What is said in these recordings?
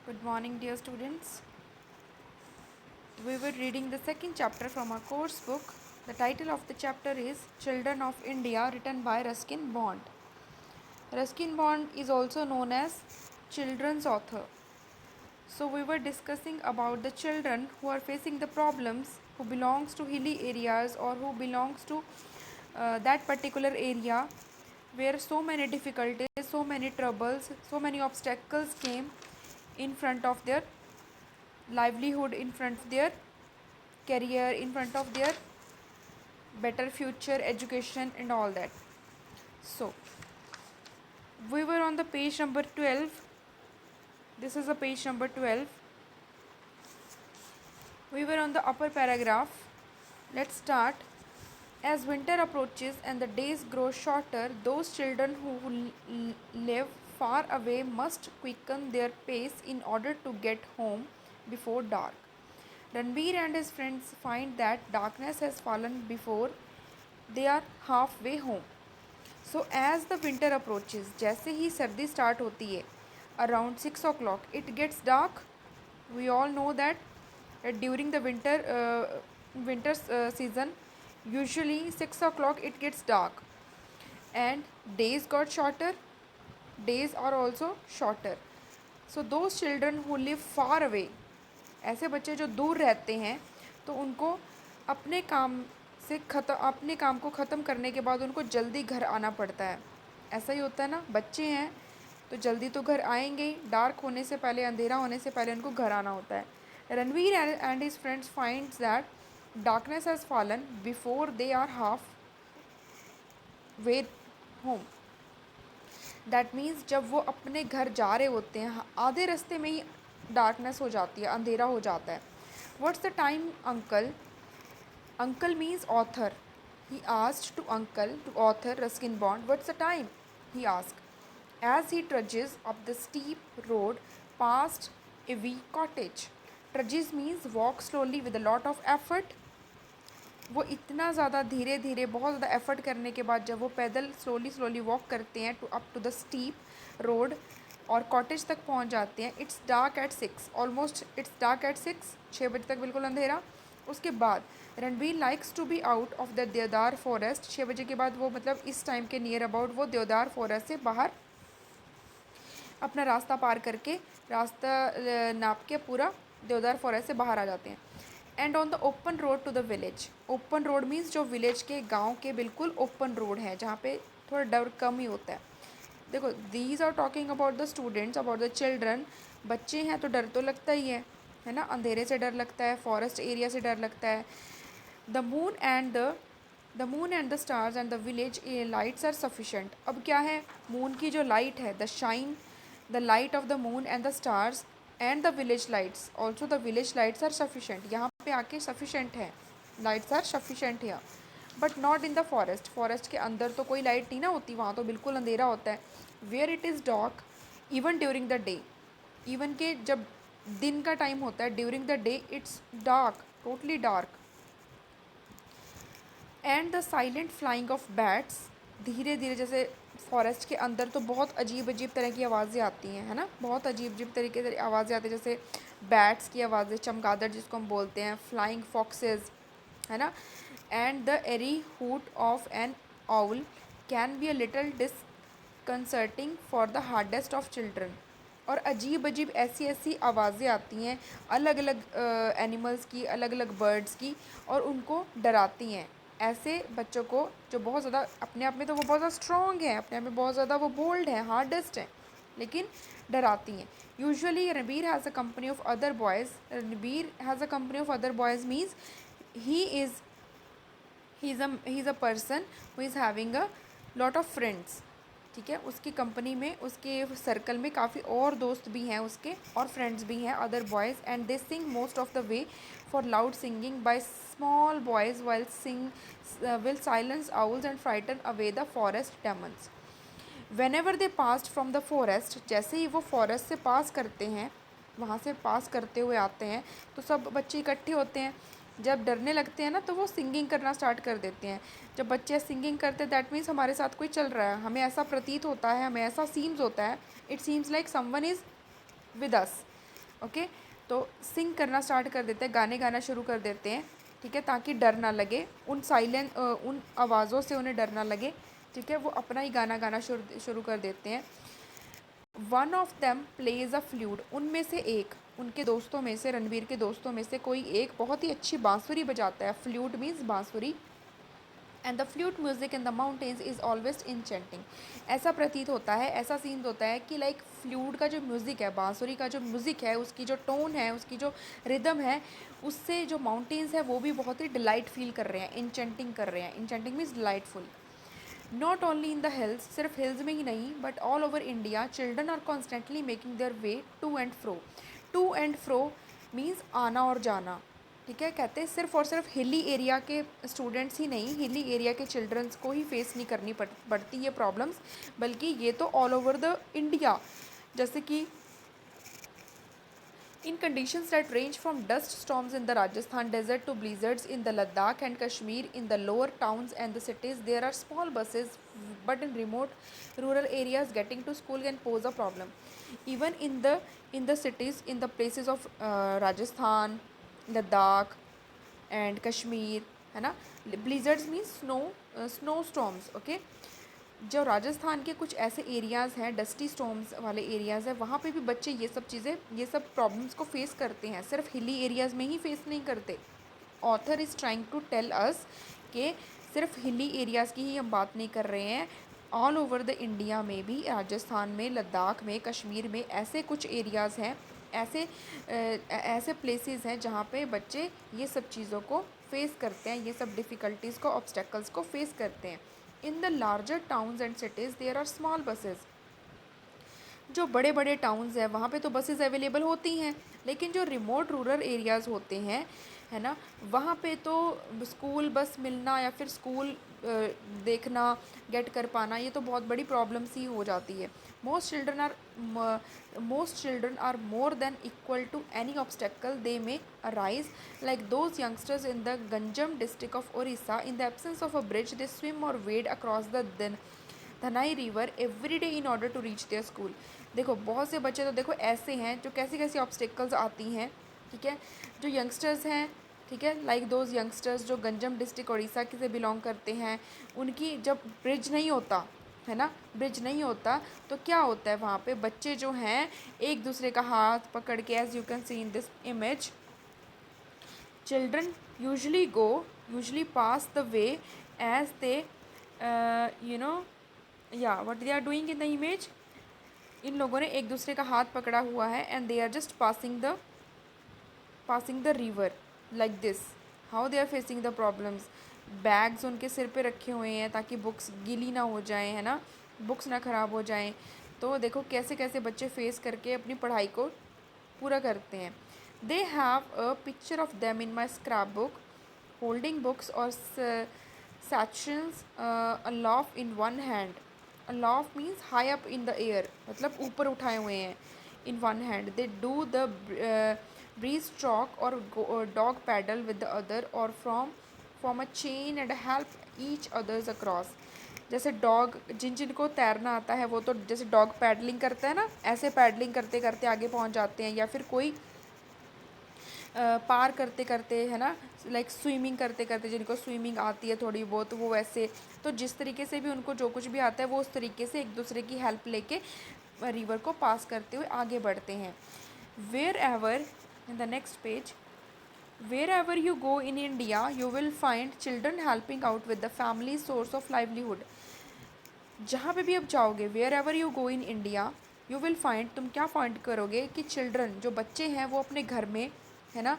Good morning, dear students. We were reading the second chapter from our course book. The title of the chapter is Children of India, written by Ruskin Bond. Ruskin Bond is also known as children's author. So we were discussing about the children who are facing the problems, who belongs to hilly areas or who belongs to that particular area where so many difficulties, so many troubles, so many obstacles came in front of their livelihood, in front of their career, in front of their better future, education, and all that. So, we were on the page number 12. This is the page number 12. We were on the upper paragraph. Let's start. As winter approaches and the days grow shorter, those children who live far away must quicken their pace in order to get home before dark. Ranbir and his friends find that darkness has fallen before they are halfway home. So as the winter approaches, जैसे ही सर्दी start होती है, around 6 o'clock it gets dark. We all know that during the winter season, usually 6 o'clock it gets dark, and days got shorter. Days are also shorter. So those children who live far away, ऐसे बच्चे जो दूर रहते हैं, तो उनको अपने काम को ख़त्म करने के बाद उनको जल्दी घर आना पड़ता है. ऐसा ही होता है ना, बच्चे हैं तो जल्दी तो घर आएंगे ही, डार्क होने से पहले, अंधेरा होने से पहले उनको घर आना होता है. Ranveer and his friends finds that darkness has fallen before they are half way home. That means जब वो अपने घर जा रहे होते हैं, आधे रास्ते में ही डार्कनेस हो जाती है, अंधेरा हो जाता है. What's the time uncle? Uncle means author. He asked to uncle, to author Ruskin Bond, what's the time? He asked. As he trudges up the steep road past a wee cottage. Trudges means walk slowly with a lot of effort. वो इतना ज़्यादा धीरे धीरे, बहुत ज़्यादा effort करने के बाद जब वो पैदल स्लोली वॉक करते हैं to up to the steep road और कॉटेज तक पहुंच जाते हैं. It's dark at 6, almost it's dark at 6, 6 बजे तक बिल्कुल अंधेरा. उसके बाद Ranbir likes to be out of the deodar forest. 6 बजे के बाद वो, मतलब इस टाइम के नियर अबाउट, वो देवदार फॉरेस्ट से बाहर अपना रास्ता पार करके, रास्ता नाप के पूरा देवदार फॉरेस्ट से बाहर आ जाते हैं. And on the open road to the village. Open road means जो विलेज के, गांव के बिल्कुल ओपन रोड है, जहाँ पे थोड़ा डर कम ही होता है. देखो, these are talking about the students, about the children. बच्चे हैं तो डर तो लगता ही है ना. अंधेरे से डर लगता है, फॉरेस्ट एरिया से डर लगता है. The moon and the stars and the village lights are sufficient. अब क्या है, मून की जो लाइट है, the light of the moon and the stars and the village lights, also the village lights are sufficient. यहाँ पे आके sufficient है, लाइट्स आर सफिशेंट है. But not in the forest. Forest के अंदर तो कोई लाइट नहीं ना होती, वहाँ तो बिल्कुल अंधेरा होता है. Where it is dark even during the day. Even के जब दिन का टाइम होता है, during the day it's dark, totally dark. And the silent flying of bats. धीरे धीरे, जैसे फॉरेस्ट के अंदर तो बहुत अजीब अजीब तरह की आवाज़ें आती हैं, है ना. बहुत अजीब अजीब तरीके से आवाज़ें आती हैं, जैसे बैट्स की आवाज़ें, चमगादड़ जिसको हम बोलते हैं, फ्लाइंग फॉक्सेस, है ना. And the eerie hoot of an owl can be a little disconcerting for the hardest of children. और अजीब अजीब ऐसी ऐसी आवाज़ें आती हैं अलग अलग एनिमल्स की, अलग अलग बर्ड्स की, और उनको डराती हैं ऐसे बच्चों को जो बहुत ज़्यादा, अपने आप में तो वो बहुत ज़्यादा स्ट्रॉन्ग है, अपने आप में बहुत ज़्यादा वो बोल्ड है, हार्डेस्ट है, लेकिन डराती हैं. Usually Ranbir has a company of other boys. Ranbir has a company of other boys means he is a person who is having a lot of friends. ठीक है, उसकी कंपनी में, उसके सर्कल में काफ़ी और दोस्त भी हैं उसके, और फ्रेंड्स भी हैं, other boys. And they sing most of the way for loud singing by small boys will silence owls and frighten away the forest demons. Whenever they passed from the forest. जैसे ही वो forest से पास करते हैं, वहाँ से पास करते हुए आते हैं, तो सब बच्चे इकट्ठे होते हैं. जब डरने लगते हैं ना, तो वो सिंगिंग करना स्टार्ट कर देते हैं. जब बच्चे सिंगिंग करते हैं, दैट मीन्स हमारे साथ कोई चल रहा है, हमें ऐसा प्रतीत होता है, हमें ऐसा सीन्स होता है. It seems like someone is with us. Okay, तो सिंग करना स्टार्ट कर देते हैं, गाने गाना शुरू कर देते हैं, ठीक है, ताकि डर ना लगे उन आवाज़ों से, उन्हें डर ना लगे, ठीक है, वो अपना ही गाना गाना शुरू शुरू कर देते हैं। One of them plays a flute, उनमें से एक, उनके दोस्तों में से, रणवीर के दोस्तों में से कोई एक बहुत ही अच्छी बांसुरी बजाता है। फ्लूट मीन्स बांसुरी। And the flute music in the mountains is always enchanting. ऐसा प्रतीत होता है, ऐसा सीन होता है कि लाइक फ्लूट का जो म्यूज़िक है, बांसुरी का जो म्यूज़िक है, उसकी जो टोन है, उसकी जो रिदम है, उससे जो माउंटेन्स है वो भी बहुत ही डिलाइट फील कर रहे हैं, इंचेंटिंग कर रहे हैं। Enchanting means delightful. Not only in the hills, सिर्फ हिल्स में ही नहीं, but all over India children are constantly making their way to and fro. To and fro means आना और जाना, ठीक है। कहते हैं सिर्फ और सिर्फ हिली एरिया के स्टूडेंट्स ही नहीं, हिली एरिया के चिल्ड्रंस को ही फेस नहीं करनी पड़ती ये प्रॉब्लम्स, बल्कि ये तो ऑल ओवर द इंडिया। जैसे कि in conditions that range from dust storms in the Rajasthan desert to blizzards in the Ladakh and Kashmir, in the lower towns and the cities, there are small buses, but in remote rural areas, getting to school can pose a problem. Even in the cities, in the places of Rajasthan, Ladakh, and Kashmir, है ना, ब्लिजर्ड्स means snow storms, okay. जो राजस्थान के कुछ ऐसे areas हैं, dusty storms वाले areas हैं, वहाँ पे भी बच्चे ये सब चीज़ें, ये सब प्रॉब्लम्स को फेस करते हैं, सिर्फ हिली एरियाज़ में ही फेस नहीं करते। Author is trying to tell us कि सिर्फ हिली एरियाज़ की ही हम बात नहीं कर रहे हैं, ऑल ओवर द इंडिया में भी, राजस्थान में, लद्दाख में, कश्मीर में ऐसे कुछ एरियाज़ हैं, ऐसे प्लेसेस हैं जहाँ पे बच्चे ये सब चीज़ों को फेस करते हैं, ये सब डिफ़िकल्टीज़ को, ऑब्स्टेकल्स को फेस करते हैं। In the larger towns and cities there are small buses. जो बड़े बड़े टाउन्स हैं वहाँ पे तो बसेस अवेलेबल होती हैं, लेकिन जो रिमोट रूरल एरियाज़ होते हैं, है ना, वहाँ पे तो स्कूल बस मिलना या फिर स्कूल देखना, गेट कर पाना, ये तो बहुत बड़ी प्रॉब्लम सी हो जाती है। Most children are more than equal to any obstacle they may arise, like those youngsters in the Ganjam district of Odisha, in the absence of a bridge they swim or wade across the Dhanai river every day in order to reach their school. देखो बहुत से बच्चे तो देखो ऐसे हैं जो कैसी कैसी ऑब्स्टेकल्स आती हैं, ठीक है, जो यंगस्टर्स हैं, ठीक है, लाइक दोज यंगस्टर्स जो गंजम डिस्ट्रिक्ट उड़ीसा के से बिलोंग करते हैं, उनकी जब ब्रिज नहीं होता, है ना, ब्रिज नहीं होता तो क्या होता है, वहाँ पे बच्चे जो हैं एक दूसरे का हाथ पकड़ के, as you can see in this image, children usually pass the way as they you know yeah what they are doing in the image, इन लोगों ने एक दूसरे का हाथ पकड़ा हुआ है, and they are just passing the river like this. How they are facing the problems, bags उनके सिर पे रखे हुए हैं ताकि बुक्स गीली ना हो जाएं, है ना, बुक्स ना ख़राब हो जाएं। तो देखो कैसे कैसे बच्चे फेस करके अपनी पढ़ाई को पूरा करते हैं। They have a picture of them in my scrap book holding books और sections aloft in one hand. Aloft means high up in the air, मतलब ऊपर उठाए हुए हैं, in one hand. They do the breeze stroke or dog paddle with the other, or form a chain and help each others across. जैसे dog, जिनको तैरना आता है वो तो जैसे डॉग पैडलिंग करता है ना, ऐसे पैडलिंग करते करते आगे पहुंच जाते हैं, या फिर कोई पार करते करते, है ना, लाइक स्विमिंग करते करते, जिनको स्विमिंग आती है थोड़ी बहुत, वो वैसे, तो जिस तरीके से भी उनको जो कुछ भी आता है वो उस तरीके से एक दूसरे की हेल्प लेके रिवर को पास करते हुए आगे बढ़ते हैं। Wherever, in the next page, wherever you go in India you will find children helping out with the family source of livelihood. जहाँ पे भी आप जाओगे, wherever you go in India you will find, तुम क्या find करोगे कि children, जो बच्चे हैं, वो अपने घर में, है ना,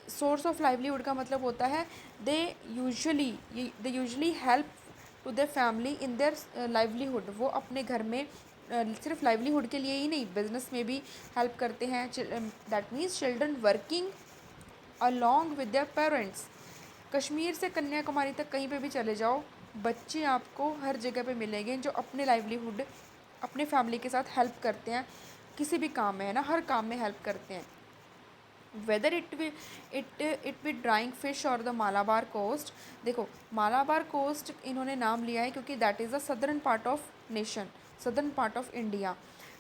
सोर्स ऑफ लाइवलीहुड का मतलब होता है they usually help to their family in their livelihood. वो अपने घर में सिर्फ लाइवलीहुड के लिए ही नहीं, बिजनेस में भी हेल्प करते हैं। That means children working along with their parents. Kashmir से कन्याकुमारी तक कहीं पे भी चले जाओ, बच्चे आपको हर जगह पे मिलेंगे जो अपने लाइवलीहुड, अपने फैमिली के साथ हेल्प करते हैं, किसी भी काम में, है ना, हर काम में हेल्प करते हैं। Whether it be drying fish or the Malabar coast. देखो मालाबार कोस्ट इन्होंने नाम लिया है क्योंकि that is the southern part of nation, southern part of India.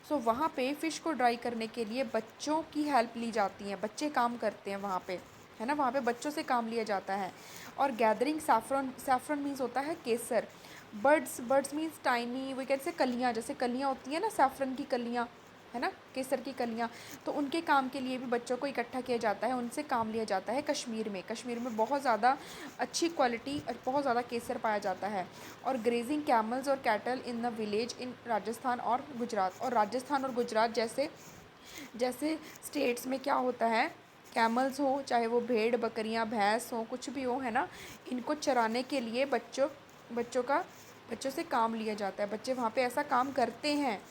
So वहाँ पे फ़िश को ड्राई करने के लिए बच्चों की हेल्प ली जाती है, बच्चे काम करते हैं वहाँ पे, है ना, वहाँ पे बच्चों से काम लिया जाता है। और गैदरिंग सैफ़रॉन, सैफ़रॉन मीन्स होता है केसर। Buds, buds means tiny, we can say कलियाँ, जैसे कलियाँ होती हैं ना सैफ़रन की कलियाँ, है ना, केसर की कलियाँ, तो उनके काम के लिए भी बच्चों को इकट्ठा किया जाता है, उनसे काम लिया जाता है कश्मीर में। कश्मीर में बहुत ज़्यादा अच्छी क्वालिटी और बहुत ज़्यादा केसर पाया जाता है। और ग्रेजिंग कैमल्स और cattle in the village in Rajasthan और गुजरात। और राजस्थान और गुजरात जैसे जैसे स्टेट्स में क्या होता है, कैमल्स हो, चाहे वो भेड़ बकरियां भैंस हो, कुछ भी हो, है ना, इनको चराने के लिए बच्चों से काम लिया जाता है, बच्चे वहाँ पे ऐसा काम करते हैं।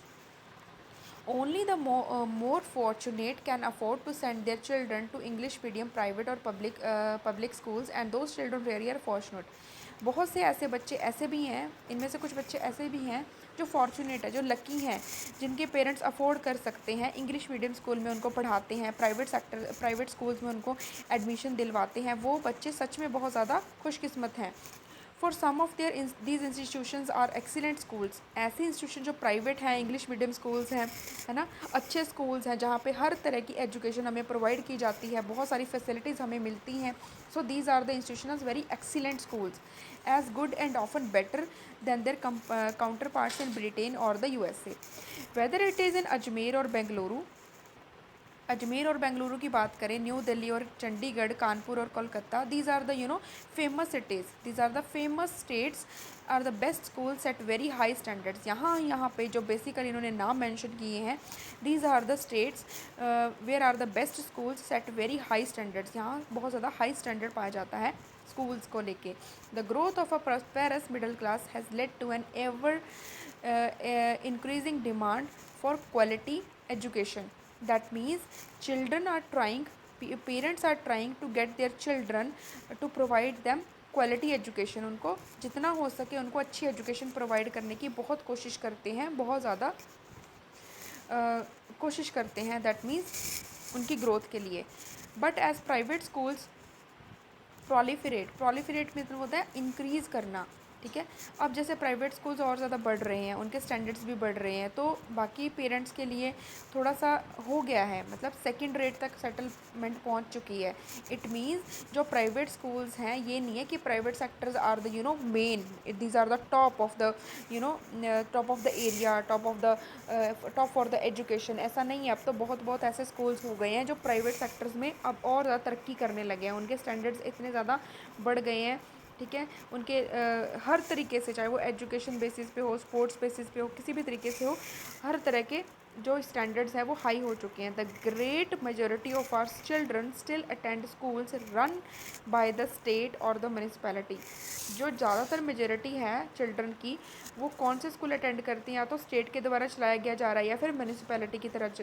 Only the more fortunate can afford to send their children to English medium private or public schools, and those children very are fortunate. बहुत से ऐसे बच्चे ऐसे भी हैं, इनमें से कुछ बच्चे ऐसे भी हैं जो फॉर्चुनेट है, जो लकी हैं, जिनके पेरेंट्स अफोर्ड कर सकते हैं, इंग्लिश मीडियम स्कूल में उनको पढ़ाते हैं, प्राइवेट स्कूल्स में उनको एडमिशन दिलवाते हैं। वो बच्चे सच में बहुत ज़्यादा खुशकिस्मत हैं। For some of these institutions are excellent schools. ऐसे इंस्टीट्यूशन जो प्राइवेट हैं, इंग्लिश मीडियम स्कूल्स हैं, है ना, अच्छे स्कूल्स हैं जहाँ पे हर तरह की एजुकेशन हमें प्रोवाइड की जाती है, बहुत सारी फैसिलिटीज़ हमें मिलती हैं। So these are the institutions very excellent schools, as good and often better than their counterparts in Britain or the USA. Whether it is in Ajmer और बेंगलुरु की बात करें, न्यू दिल्ली और चंडीगढ़, कानपुर और Kolkata, these are the famous cities, these are the famous states, are the best schools at very high standards. यहाँ पे जो basically इन्होंने नाम मेंशन किए हैं, these are the states where are the best schools at very high standards. यहाँ बहुत ज़्यादा हाई स्टैंडर्ड पाया जाता है स्कूल्स को लेके। The growth of a prosperous middle class has led to an ever increasing demand for quality education. That means children are trying, parents are trying to get their children to provide them quality education. उनको जितना हो सके उनको अच्छी education provide करने की बहुत कोशिश करते हैं, बहुत ज़्यादा कोशिश करते हैं, दैट मीन्स उनकी ग्रोथ के लिए। But as private schools proliferate मतलब होता है इंक्रीज़ करना, ठीक है। अब जैसे प्राइवेट स्कूल्स और ज़्यादा बढ़ रहे हैं, उनके स्टैंडर्ड्स भी बढ़ रहे हैं, तो बाकी पेरेंट्स के लिए थोड़ा सा हो गया है, मतलब सेकंड रेट तक सेटलमेंट पहुंच चुकी है। इट मीन्स जो प्राइवेट स्कूल्स हैं, ये नहीं है कि private sectors are the main, these are the top of the top of the area, top for the education, ऐसा नहीं है। अब तो बहुत ऐसे स्कूल्स हो गए हैं जो प्राइवेट सेक्टर्स में अब और ज़्यादा तरक्की करने लगे हैं, उनके स्टैंडर्ड्स इतने ज़्यादा बढ़ गए हैं, ठीक है। उनके हर तरीके से, चाहे वो एजुकेशन बेसिस पे हो, स्पोर्ट्स बेसिस पे हो, किसी भी तरीके से हो, हर तरह के जो स्टैंडर्ड्स हैं वो हाई हो चुके हैं। The great majority of our children still attend schools run by the state और द म्यूनिसपैलिटी। जो ज़्यादातर मेजॉरिटी है चिल्ड्रन की, वो कौन से स्कूल अटेंड करती हैं, या तो स्टेट के द्वारा चलाया गया जा रहा है या फिर म्यूनिसपैलिटी की तरफ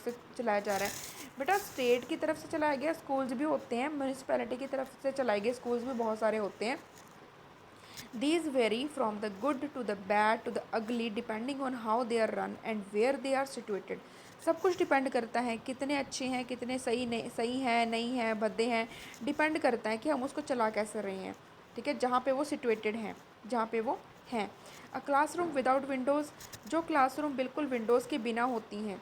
से चलाया जा रहा है। बेटा स्टेट की तरफ से चलाए गए स्कूल्स भी होते हैं, म्यूनिसपैलिटी की तरफ से चलाए गए स्कूल्स भी बहुत सारे होते हैं। These vary from the good to the bad to the ugly depending on how they are run and where they are situated. सब कुछ डिपेंड करता है, कितने अच्छे हैं, कितने सही हैं, नहीं हैं, भद्दे हैं, डिपेंड करता है कि हम उसको चला कैसे रहे हैं, ठीक है, जहाँ पे वो सिचुएटेड हैं, जहाँ पे वो हैं। अ क्लासरूम विदाउट विंडोज़, जो क्लासरूम बिल्कुल विंडोज़ के बिना होती हैं,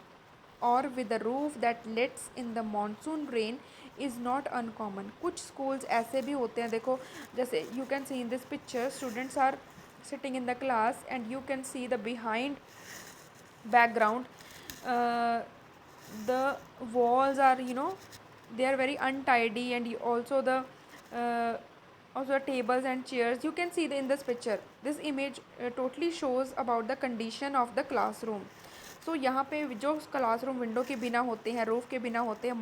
और with the roof that lets in the monsoon rain is not uncommon. कुछ स्कूल्स ऐसे भी होते हैं, देखो जैसे you can see in this picture, students are sitting in the class and you can see the behind background, the walls are they are very untidy, and also the tables and chairs you can see in this picture. This image totally shows about the condition of the classroom. सो यहाँ पे जो classroom window के बिना होते हैं, roof के बिना होते हैं,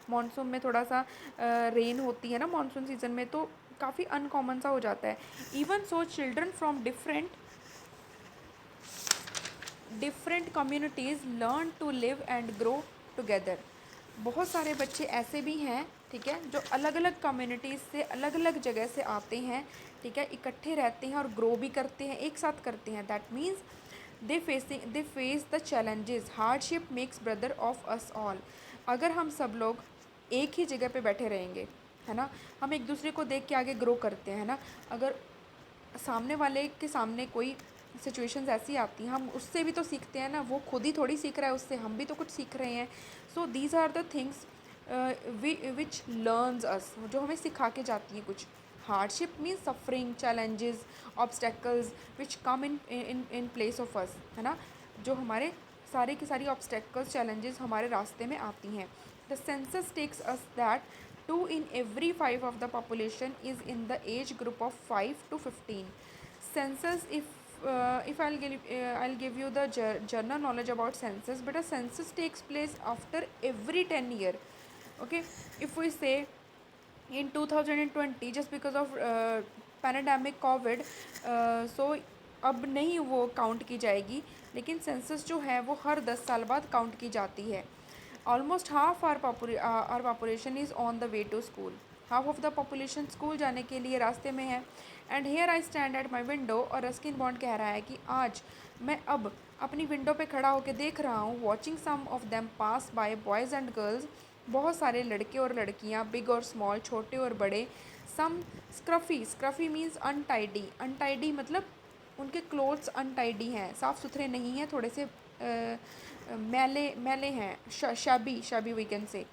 मानसून में थोड़ा सा रेन होती है ना मानसून सीज़न में, तो काफ़ी अनकॉमन सा हो जाता है। Even so children from different communities learn to live and grow together. बहुत सारे बच्चे ऐसे भी हैं, ठीक है, जो अलग अलग कम्युनिटीज़ से, अलग अलग जगह से आते हैं, ठीक है, इकट्ठे रहते हैं और ग्रो भी करते हैं, एक साथ करते हैं। That means they face the challenges, hardship makes brother of us all. अगर हम सब लोग एक ही जगह पे बैठे रहेंगे, है ना, हम एक दूसरे को देख के आगे ग्रो करते हैं ना, अगर सामने वाले के सामने कोई सिचुएशंस ऐसी आती हैं, हम उससे भी तो सीखते हैं ना, वो खुद ही थोड़ी सीख रहा है उससे, हम भी तो कुछ सीख रहे हैं. So these are the things which learns us, जो हमें सिखा के जाती हैं कुछ. Hardship means suffering, challenges, obstacles which come in in in place of us, है ना, जो हमारे सारे की सारी ऑब्स्टेकल्स, चैलेंजेस हमारे रास्ते में आती हैं. The census tells us that 2 in every 5 of the population is in the age group of 5 to 15. Census, if I'll give you the general knowledge about census, but a census takes place after every 10 year. Okay, if we say in 2020, just because of pandemic covid, so अब नहीं वो count की जाएगी, लेकिन census जो है वो हर 10 साल बाद काउंट की जाती है. Almost half our population is on the way to school. Half of the population school जाने के लिए रास्ते में है. And here I stand at my window, और रस्किन बॉन्ड कह रहा है कि आज मैं अब अपनी विंडो पे खड़ा होकर देख रहा हूँ. Watching some of them pass by boys and girls, बहुत सारे लड़के और लड़कियाँ, बिग और स्मॉल, छोटे और बड़े. सम स्क्रफ़ी, स्क्रफ़ी मीन्स अनटाइडी, अनटाइडी मतलब उनके क्लोथ्स अनटाइडी हैं, साफ़ सुथरे नहीं हैं, थोड़े से मैले मैले हैं, शैबी शैबी वी कैन से.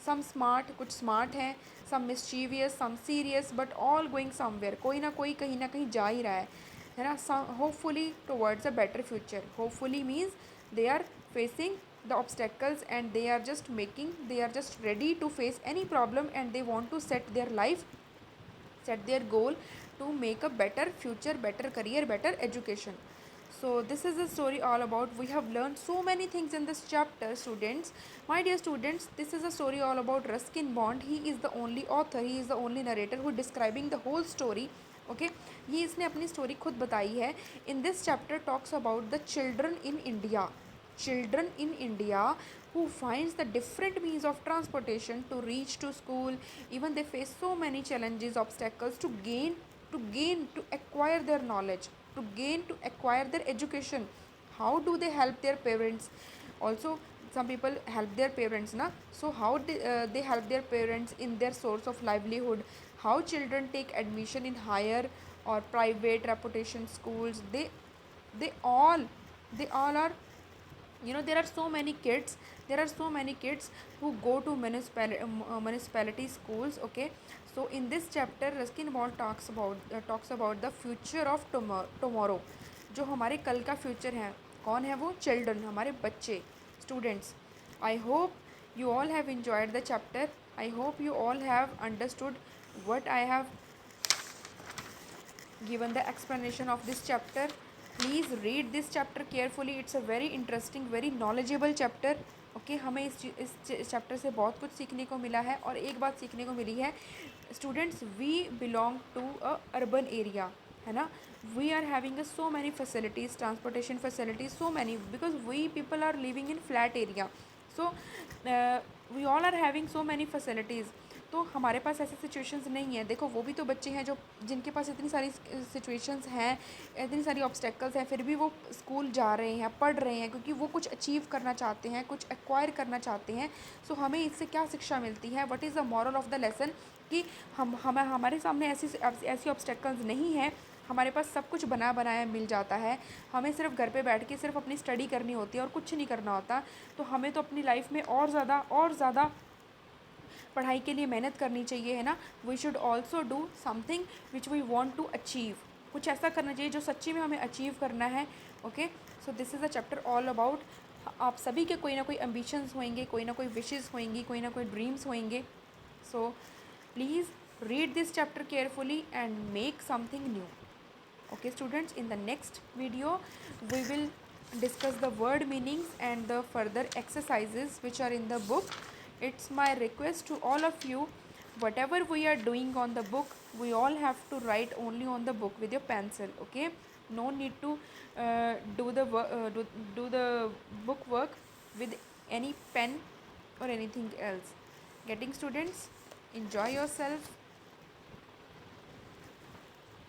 सम स्मार्ट, कुछ स्मार्ट हैं. Some mischievous, some serious, but all going somewhere, कोई ना कोई कहीं ना कहीं जा ही रहा है ना. Some hopefully towards a better future. Hopefully means they are facing the obstacles and they are just ready to face any problem, and they want to set their life, set their goal to make a better future, better career, better education. So this is the story all about. We have learned so many things in this chapter, students. My dear students, this is a story all about Ruskin Bond. He is the only author, he is the only narrator who is describing the whole story. Okay, ये इसने अपनी story खुद बताई है. In this chapter talks about the children in India. Children in India who finds the different means of transportation to reach to school. Even they face so many challenges, obstacles to acquire their knowledge, to acquire their education. How do they help their parents? Also, some people help their parents, na. So how they help their parents in their source of livelihood. How children take admission in higher or private reputation schools. They all are, there are so many kids, who go to municipality schools. Okay, so in this chapter Ruskin Bond talks about the future of tomorrow. जो हमारे कल का future है, कौन है वो? Children, हमारे बच्चे, students. I hope you all have enjoyed the chapter. I hope you all have understood what I have given the explanation of this chapter. Please read this chapter carefully. It's a very interesting, very knowledgeable chapter. Okay, हमें इस chapter से बहुत कुछ सीखने को मिला है. और एक बात सीखने को मिली है, students, we belong to a urban area, है ना. We are having so many facilities, transportation facilities, so many, because we people are living in flat area. So we all are having so many facilities. तो हमारे पास ऐसी situations नहीं है. देखो, वो भी तो बच्चे हैं जो जिनके पास इतनी सारी सिचुएशंस हैं, इतनी सारी ऑब्स्टेकल्स हैं, फिर भी वो स्कूल जा रहे हैं, पढ़ रहे हैं, क्योंकि वो कुछ अचीव करना चाहते हैं, कुछ एक्वायर करना चाहते हैं. सो हमें इससे क्या शिक्षा मिलती है? What is the moral of the lesson? कि हमारे सामने ऐसी ऑब्स्टेकल्स नहीं है. हमारे पास सब कुछ बना बनाया मिल जाता है. हमें सिर्फ घर पे बैठ के सिर्फ अपनी स्टडी करनी होती है और कुछ नहीं करना होता. तो हमें तो अपनी लाइफ में और ज़्यादा पढ़ाई के लिए मेहनत करनी चाहिए, है ना. We should also do something which we want to achieve. कुछ ऐसा करना चाहिए जो सच्ची में हमें अचीव करना है. Okay, so this is a chapter all about. आप सभी के कोई ना कोई एम्बिशंस होंगे, कोई ना कोई विशेज़ होंगी, कोई ना कोई ड्रीम्स होंगे. So please read this chapter carefully and make something new. Okay, students, in the next video we will discuss the word meanings and the further exercises which are in the book. It's my request to all of you, whatever we are doing on the book, we all have to write only on the book with your pencil. Okay, no need to do the book work with any pen or anything else. Getting, students? Enjoy yourself.